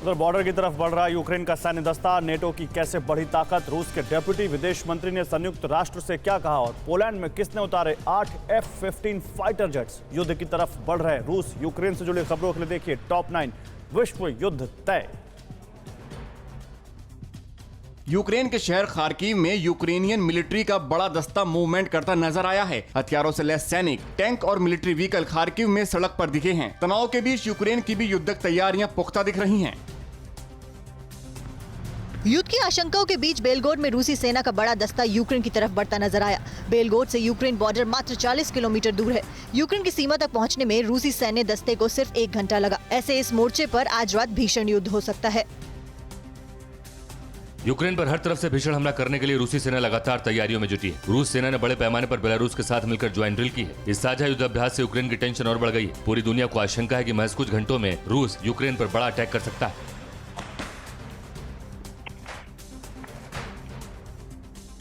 उधर बॉर्डर की तरफ बढ़ रहा यूक्रेन का सैन्य दस्ता, नेटो की कैसे बढ़ी ताकत, रूस के डेप्यूटी विदेश मंत्री ने संयुक्त राष्ट्र से क्या कहा और पोलैंड में किसने उतारे 8 F-15 फाइटर जेट्स। युद्ध की तरफ बढ़ रहे रूस, यूक्रेन से जुड़ी खबरों के लिए देखिए टॉप 9 विश्व युद्ध तय। यूक्रेन के शहर खार्किव में यूक्रेनियन मिलिट्री का बड़ा दस्ता मूवमेंट करता नजर आया है। हथियारों से लैस सैनिक, टैंक और मिलिट्री व्हीकल खार्किव में सड़क पर दिखे हैं। तनाव के बीच यूक्रेन की भी युद्धक तैयारियां पुख्ता दिख रही हैं। युद्ध की आशंकाओं के बीच बेलगोर में रूसी सेना का बड़ा दस्ता यूक्रेन की तरफ बढ़ता नजर आया। बेलगोर से यूक्रेन बॉर्डर मात्र 40 किलोमीटर दूर है। यूक्रेन की सीमा तक पहुंचने में रूसी सैन्य दस्ते को सिर्फ 1 घंटा लगा। ऐसे इस मोर्चे पर आज रात भीषण युद्ध हो सकता है। यूक्रेन पर हर तरफ से भीषण हमला करने के लिए रूसी सेना लगातार तैयारियों में जुटी है। रूस सेना ने बड़े पैमाने पर बेलारूस के साथ मिलकर ज्वाइंट ड्रिल की है। इस साझा युद्धाभ्यास से यूक्रेन की टेंशन और बढ़ गई है। पूरी दुनिया को आशंका है कि महज कुछ घंटों में रूस यूक्रेन पर बड़ा अटैक कर सकता है।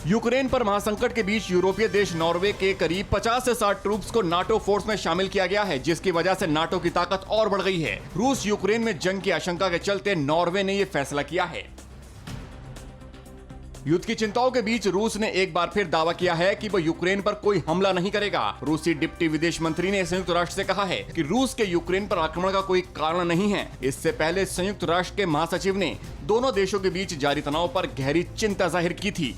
यूक्रेन पर महासंकट के बीच यूरोपीय देश नॉर्वे के करीब 50 से 60 ट्रूप्स को नाटो फोर्स में शामिल किया गया है, जिसकी वजह से नाटो की ताकत और बढ़ गई है। रूस यूक्रेन में जंग की आशंका के चलते नॉर्वे ने यह फैसला किया है। युद्ध की चिंताओं के बीच रूस ने एक बार फिर दावा किया है कि वो यूक्रेन पर कोई हमला नहीं करेगा। रूसी डिप्टी विदेश मंत्री ने संयुक्त राष्ट्र से कहा है कि रूस के यूक्रेन पर आक्रमण का कोई कारण नहीं है। इससे पहले संयुक्त राष्ट्र के महासचिव ने दोनों देशों के बीच जारी तनाव पर गहरी चिंता जाहिर की थी।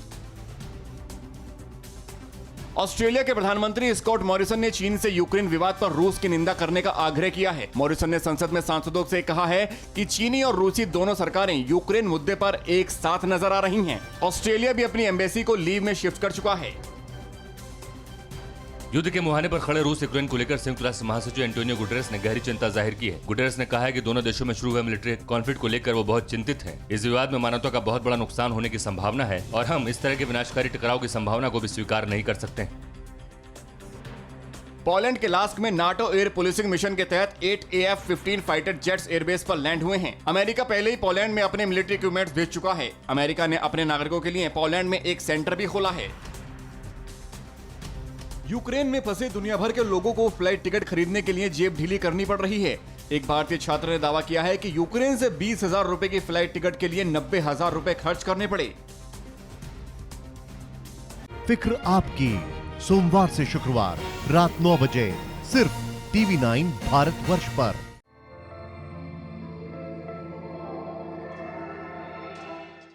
ऑस्ट्रेलिया के प्रधानमंत्री स्कॉट मॉरिसन ने चीन से यूक्रेन विवाद पर रूस की निंदा करने का आग्रह किया है। मॉरिसन ने संसद में सांसदों से कहा है कि चीनी और रूसी दोनों सरकारें यूक्रेन मुद्दे पर एक साथ नजर आ रही हैं। ऑस्ट्रेलिया भी अपनी एम्बेसी को लीव में शिफ्ट कर चुका है। युद्ध के मुहाने पर खड़े रूस यूक्रेन को लेकर संयुक्त राष्ट्र महासचिव एंटोनियो गुटेरेस ने गहरी चिंता जाहिर की है। गुटेरेस ने कहा है कि दोनों देशों में शुरू हुए मिलिट्री कॉन्फ्लिक्ट को लेकर वो बहुत चिंतित हैं। इस विवाद में मानवता का बहुत बड़ा नुकसान होने की संभावना है और हम इस तरह के विनाशकारी टकराव की संभावना को भी स्वीकार नहीं कर सकते। पोलैंड के लास्क में नाटो एयर पुलिसिंग मिशन के तहत 8 AF-15 फाइटर जेट्स एयरबेस पर लैंड हुए हैं। अमेरिका पहले ही पोलैंड में अपने मिलिट्री इक्विपमेंट्स भेज चुका है। अमेरिका ने अपने नागरिकों के लिए पोलैंड में एक सेंटर भी खोला है। यूक्रेन में फंसे दुनिया भर के लोगों को फ्लाइट टिकट खरीदने के लिए जेब ढीली करनी पड़ रही है। एक भारतीय छात्र ने दावा किया है कि यूक्रेन से 20,000 रुपए की फ्लाइट टिकट के लिए 90,000 रुपए खर्च करने पड़े। फिक्र आपकी, सोमवार से शुक्रवार रात 9 बजे सिर्फ TV9 भारतवर्ष पर।